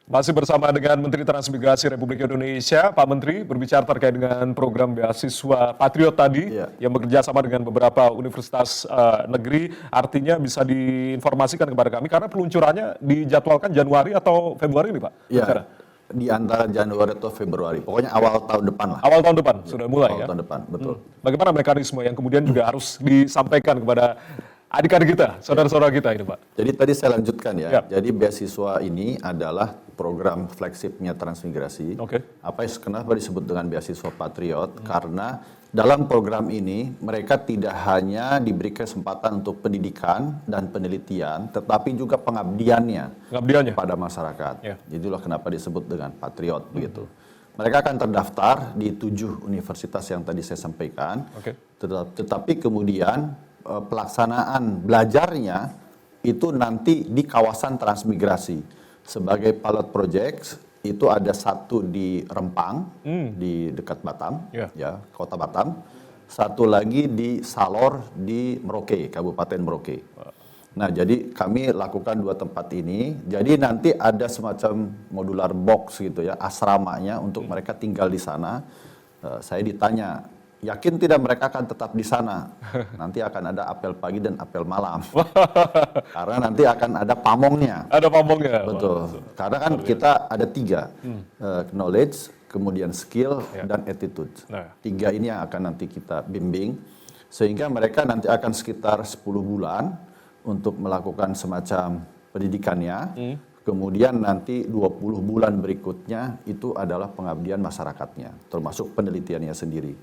Masih bersama dengan Menteri Transmigrasi Republik Indonesia, Pak Menteri berbicara terkait dengan program beasiswa Patriot tadi yang bekerja sama dengan beberapa universitas negeri. Artinya bisa diinformasikan kepada kami karena peluncurannya dijadwalkan Januari atau Februari ini, Pak? Iya, di antara Januari atau Februari. Pokoknya awal tahun depan lah. Awal tahun depan sudah mulai awal ya? tahun depan, betul. Bagaimana mekanisme yang kemudian juga harus disampaikan kepada adik-adik kita, saudara-saudara kita ini, Pak? Jadi tadi saya lanjutkan ya. Jadi beasiswa ini adalah program flagshipnya Transmigrasi. Kenapa disebut dengan beasiswa Patriot? Karena dalam program ini mereka tidak hanya diberi kesempatan untuk pendidikan dan penelitian, tetapi juga pengabdiannya pada masyarakat. Itulah kenapa disebut dengan Patriot begitu. Mereka akan terdaftar di 7 universitas yang tadi saya sampaikan. Tetapi kemudian pelaksanaan belajarnya itu nanti di kawasan transmigrasi. Sebagai pilot project itu ada satu di Rempang, di dekat Batam, ya, kota Batam. Satu lagi di Salor di Merauke, Kabupaten Merauke. Nah, jadi kami lakukan 2 tempat ini. Jadi nanti ada semacam modular box gitu ya, asramanya untuk mereka tinggal di sana. Saya ditanya, yakin tidak mereka akan tetap di sana? Nanti akan ada apel pagi dan apel malam. Karena nanti akan ada pamongnya. Ada pamongnya. Betul. Karena kan kita ada 3. Knowledge, kemudian skill, dan attitude. 3 ini yang akan nanti kita bimbing. Sehingga mereka nanti akan sekitar 10 bulan untuk melakukan semacam pendidikannya. Kemudian nanti 20 bulan berikutnya itu adalah pengabdian masyarakatnya. Termasuk penelitiannya sendiri.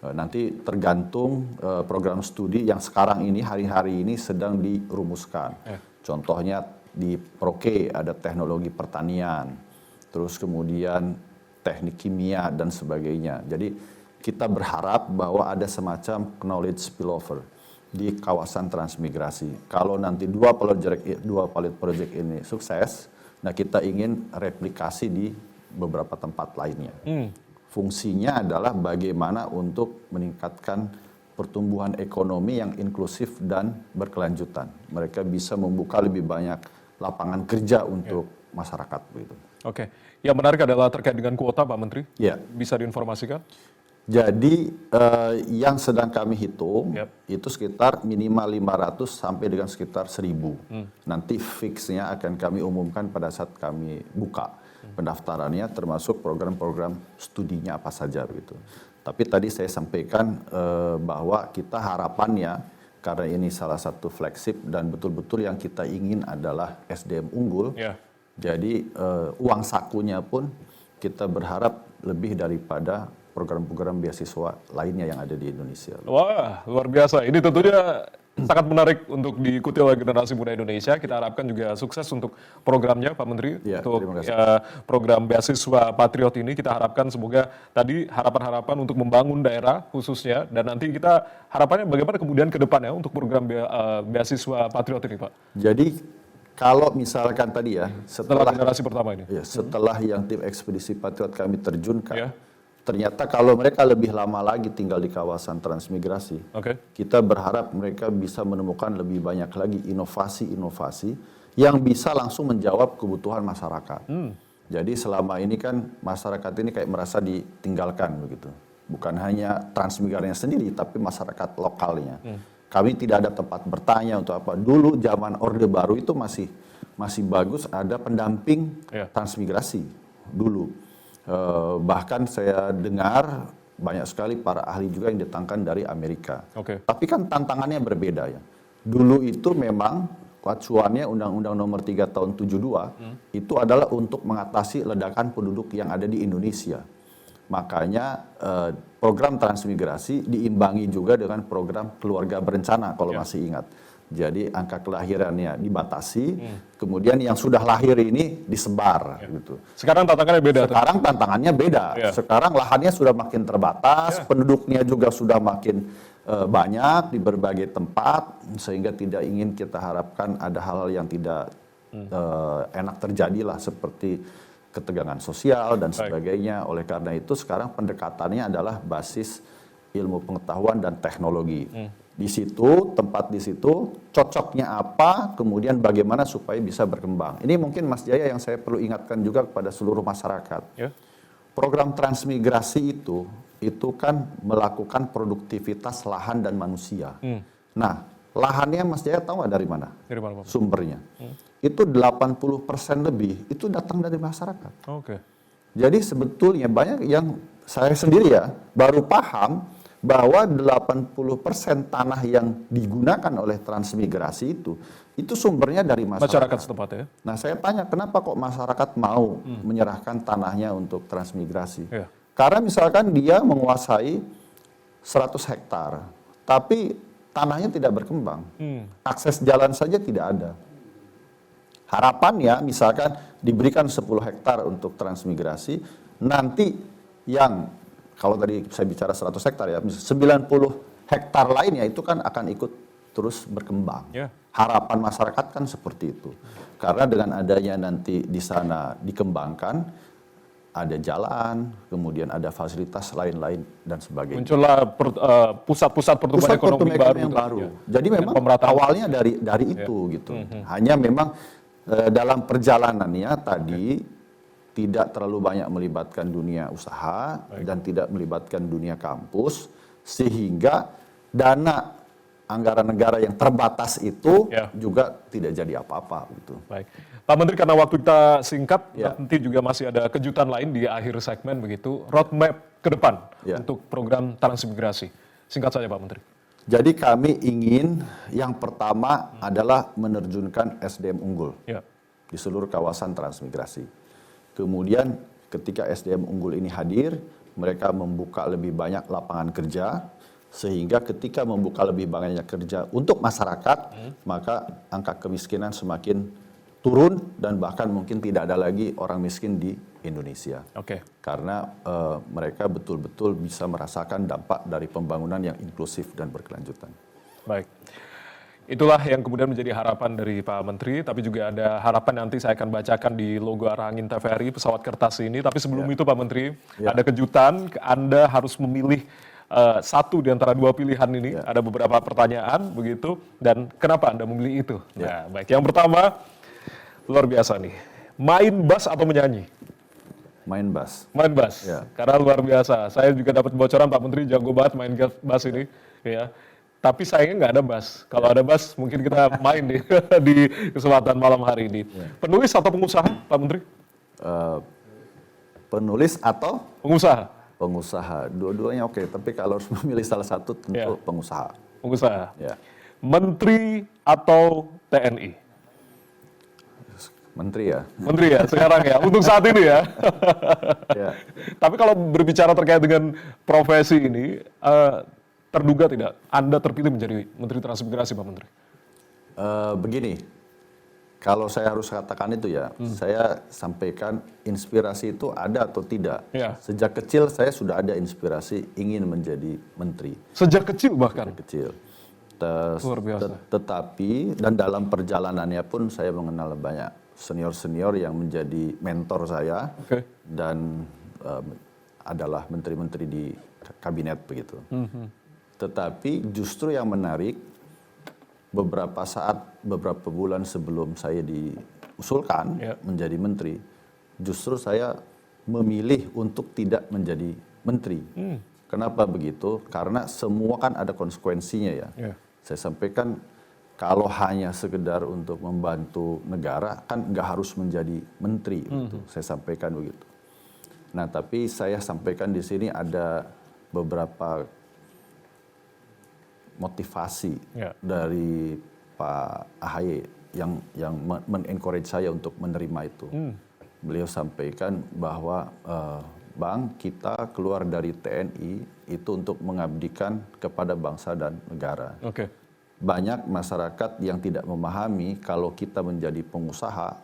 Nanti tergantung program studi yang sekarang ini hari-hari ini sedang dirumuskan. Contohnya di Merauke ada teknologi pertanian, terus kemudian teknik kimia dan sebagainya. Jadi kita berharap bahwa ada semacam knowledge spillover di kawasan transmigrasi. Kalau nanti 2 pilot project ini sukses, nah kita ingin replikasi di beberapa tempat lainnya. Fungsinya adalah bagaimana untuk meningkatkan pertumbuhan ekonomi yang inklusif dan berkelanjutan. Mereka bisa membuka lebih banyak lapangan kerja untuk masyarakat begitu. Yang menarik adalah terkait dengan kuota, Pak Menteri. Bisa diinformasikan? Jadi yang sedang kami hitung itu sekitar minimal 500 sampai dengan sekitar 1.000. Nanti fixnya akan kami umumkan pada saat kami buka pendaftarannya, termasuk program-program studinya apa saja begitu. Tapi tadi saya sampaikan bahwa kita harapannya, karena ini salah satu flagship dan betul-betul yang kita ingin adalah SDM unggul. Jadi uang sakunya pun kita berharap lebih daripada program-program beasiswa lainnya yang ada di Indonesia. Wah, luar biasa. Ini tentunya sangat menarik untuk diikuti oleh generasi muda Indonesia. Kita harapkan juga sukses untuk programnya, Pak Menteri. Untuk program beasiswa Patriot ini kita harapkan semoga tadi harapan-harapan untuk membangun daerah khususnya. Dan nanti kita harapannya bagaimana kemudian ke depannya untuk program beasiswa Patriot ini, Pak. Jadi kalau misalkan tadi ya, setelah generasi pertama ini. Setelah yang tim ekspedisi Patriot kami terjunkan, ternyata kalau mereka lebih lama lagi tinggal di kawasan transmigrasi, kita berharap mereka bisa menemukan lebih banyak lagi inovasi-inovasi yang bisa langsung menjawab kebutuhan masyarakat. Jadi selama ini kan masyarakat ini kayak merasa ditinggalkan begitu. Bukan hanya transmigrasinya sendiri, tapi masyarakat lokalnya. Kami tidak ada tempat bertanya untuk apa. Dulu zaman Orde Baru itu masih bagus ada pendamping transmigrasi dulu. Bahkan saya dengar banyak sekali para ahli juga yang datangkan dari Amerika. Tapi kan tantangannya berbeda ya. Dulu itu memang acuannya Undang-Undang Nomor 3 Tahun 72 itu adalah untuk mengatasi ledakan penduduk yang ada di Indonesia. Makanya program transmigrasi diimbangi juga dengan program keluarga berencana kalau masih ingat. Jadi angka kelahirannya dibatasi, kemudian yang sudah lahir ini disebar gitu. Sekarang tantangannya beda. Sekarang tantangannya beda. Sekarang lahannya sudah makin terbatas, penduduknya juga sudah makin banyak di berbagai tempat, sehingga tidak ingin kita harapkan ada hal-hal yang tidak enak terjadi lah, seperti ketegangan sosial dan sebagainya. Oleh karena itu sekarang pendekatannya adalah basis ilmu pengetahuan dan teknologi. di situ, tempat di situ, cocoknya apa, kemudian bagaimana supaya bisa berkembang. Ini mungkin Mas Jaya yang saya perlu ingatkan juga kepada seluruh masyarakat. Ya. Program transmigrasi itu kan melakukan produktivitas lahan dan manusia. Nah, lahannya Mas Jaya tahu nggak dari mana? Dari mana, Pak? Sumbernya. Itu 80% lebih, itu datang dari masyarakat. Oke. Jadi sebetulnya banyak yang saya sendiri ya, baru paham bahwa 80% tanah yang digunakan oleh transmigrasi itu sumbernya dari masyarakat setempat ya. Nah, saya tanya kenapa kok masyarakat mau menyerahkan tanahnya untuk transmigrasi? Ya. Karena misalkan dia menguasai 100 hektar, tapi tanahnya tidak berkembang. Akses jalan saja tidak ada. Harapannya misalkan diberikan 10 hektar untuk transmigrasi, nanti yang kalau tadi saya bicara 100 hektar ya, 90 hektar lainnya itu kan akan ikut terus berkembang. Yeah. Harapan masyarakat kan seperti itu. Karena dengan adanya nanti di sana dikembangkan, ada jalan, kemudian ada fasilitas lain-lain dan sebagainya. Muncullah pusat-pusat pertumbuhan ekonomi yang baru. Ya. Jadi memang awalnya dari itu gitu. Hanya memang dalam perjalanannya tadi tidak terlalu banyak melibatkan dunia usaha dan tidak melibatkan dunia kampus, sehingga dana anggaran negara yang terbatas itu juga tidak jadi apa-apa gitu. Baik, Pak Menteri, karena waktu kita singkat, nanti juga masih ada kejutan lain di akhir segmen begitu, roadmap ke depan untuk program transmigrasi. Singkat saja Pak Menteri. Jadi kami ingin yang pertama adalah menerjunkan SDM unggul di seluruh kawasan transmigrasi. Kemudian ketika SDM unggul ini hadir, mereka membuka lebih banyak lapangan kerja, sehingga ketika membuka lebih banyak kerja untuk masyarakat, maka angka kemiskinan semakin turun dan bahkan mungkin tidak ada lagi orang miskin di Indonesia. Karena mereka betul-betul bisa merasakan dampak dari pembangunan yang inklusif dan berkelanjutan. Baik. Itulah yang kemudian menjadi harapan dari Pak Menteri, tapi juga ada harapan nanti saya akan bacakan di logo Arah Angin TVRI, pesawat kertas ini. Tapi sebelum itu Pak Menteri, ada kejutan, Anda harus memilih satu di antara dua pilihan ini. Ada beberapa pertanyaan begitu, dan kenapa Anda memilih itu? Nah, baik. Yang pertama, luar biasa nih, main bass atau menyanyi? Main bass. Main bass, karena luar biasa. Saya juga dapat bocoran Pak Menteri jago banget main bass ini, ya. Tapi sayangnya nggak ada bass. Kalau ada bass, mungkin kita main di kesempatan malam hari ini. Penulis atau pengusaha, Pak Menteri? Penulis atau? Pengusaha. Pengusaha. Dua-duanya oke. Tapi kalau harus memilih salah satu, tentu pengusaha. Pengusaha. Menteri atau TNI? Menteri ya. Menteri ya, sekarang ya. Untuk saat ini ya. Tapi kalau berbicara terkait dengan profesi ini, terduga tidak Anda terpilih menjadi Menteri Transmigrasi, Pak Menteri? Begini, kalau saya harus katakan itu ya, saya sampaikan inspirasi itu ada atau tidak. Sejak kecil saya sudah ada inspirasi ingin menjadi menteri. Sejak kecil bahkan? Sejak kecil. Luar biasa. Tetapi, dan dalam perjalanannya pun saya mengenal banyak senior-senior yang menjadi mentor saya, dan adalah menteri-menteri di kabinet begitu. Tetapi justru yang menarik, beberapa bulan sebelum saya diusulkan menjadi menteri, justru saya memilih untuk tidak menjadi menteri. Kenapa begitu? Karena semua kan ada konsekuensinya ya. Saya sampaikan, kalau hanya sekedar untuk membantu negara, kan nggak harus menjadi menteri. Saya sampaikan begitu. Nah, tapi saya sampaikan di sini ada beberapa motivasi dari Pak AHY yang men-encourage saya untuk menerima itu. Beliau sampaikan bahwa Bang, kita keluar dari TNI itu untuk mengabdikan kepada bangsa dan negara. Banyak masyarakat yang tidak memahami kalau kita menjadi pengusaha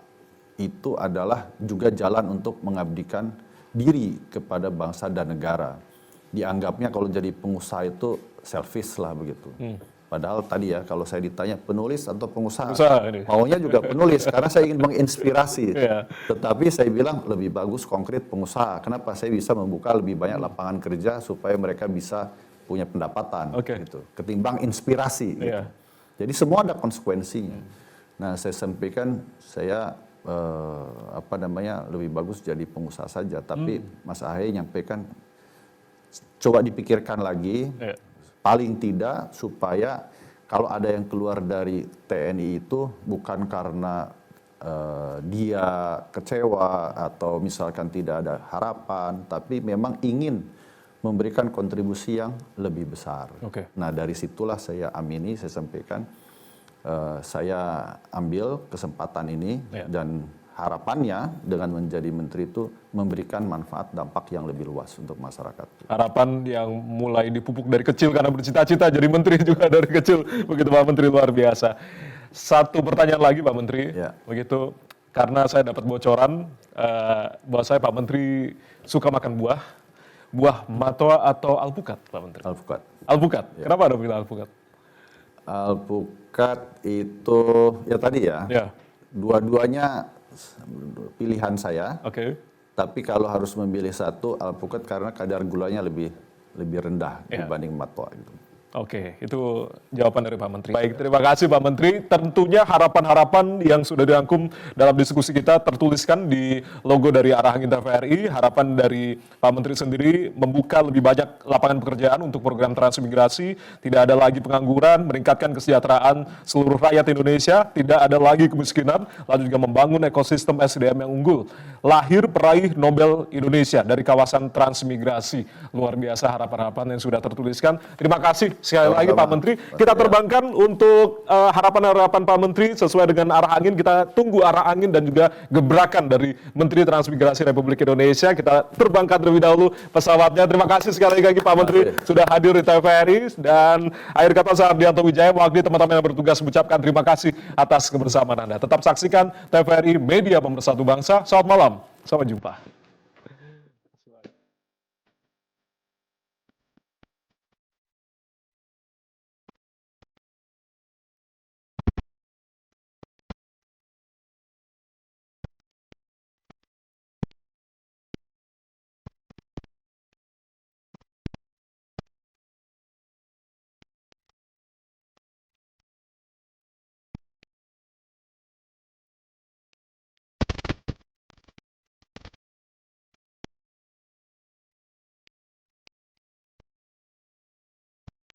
itu adalah juga jalan untuk mengabdikan diri kepada bangsa dan negara. Dianggapnya kalau jadi pengusaha itu selfish lah begitu. Padahal tadi ya, kalau saya ditanya penulis atau pengusaha, maunya juga penulis karena saya ingin menginspirasi. Tetapi saya bilang lebih bagus konkret pengusaha. Kenapa? Saya bisa membuka lebih banyak lapangan kerja supaya mereka bisa punya pendapatan, Oke. gitu, ketimbang inspirasi. Gitu. Iya. Jadi semua ada konsekuensinya. Nah, saya sampaikan saya lebih bagus jadi pengusaha saja. Tapi Mas Ahaye nyampaikan coba dipikirkan lagi, paling tidak supaya kalau ada yang keluar dari TNI itu bukan karena dia kecewa atau misalkan tidak ada harapan, tapi memang ingin memberikan kontribusi yang lebih besar. Oke. Nah, dari situlah saya amini, saya sampaikan, saya ambil kesempatan ini dan harapannya dengan menjadi menteri itu memberikan manfaat dampak yang lebih luas untuk masyarakat. Harapan yang mulai dipupuk dari kecil karena bercita-cita jadi menteri juga dari kecil, begitu Pak Menteri, luar biasa. Satu pertanyaan lagi Pak Menteri, begitu karena saya dapat bocoran bahwa saya Pak Menteri suka makan buah matoa atau alpukat Pak Menteri. Alpukat. Alpukat. Kenapa ada bilang alpukat? Alpukat itu ya tadi ya. Dua-duanya pilihan saya. Oke. Tapi kalau harus memilih satu, alpukat karena kadar gulanya lebih rendah dibanding matoa gitu. Oke, itu jawaban dari Pak Menteri. Baik, terima kasih Pak Menteri. Tentunya harapan-harapan yang sudah dirangkum dalam diskusi kita tertuliskan di logo dari Arahangin TVRI. Harapan dari Pak Menteri sendiri membuka lebih banyak lapangan pekerjaan untuk program transmigrasi. Tidak ada lagi pengangguran, meningkatkan kesejahteraan seluruh rakyat Indonesia. Tidak ada lagi kemiskinan, lalu juga membangun ekosistem SDM yang unggul. Lahir peraih Nobel Indonesia dari kawasan transmigrasi. Luar biasa harapan-harapan yang sudah tertuliskan. Terima kasih sekali lagi Pak Menteri. Kita terbangkan untuk harapan-harapan Pak Menteri sesuai dengan arah angin. Kita tunggu arah angin dan juga gebrakan dari Menteri Transmigrasi Republik Indonesia. Kita terbangkan terlebih dahulu pesawatnya. Terima kasih sekali lagi Pak Menteri sudah hadir di TVRI. Dan akhir kata saya Ardianto Wijaya, mewakili teman-teman yang bertugas mengucapkan terima kasih atas kebersamaan Anda. Tetap saksikan TVRI, media pemersatu bangsa. Selamat malam, sampai jumpa.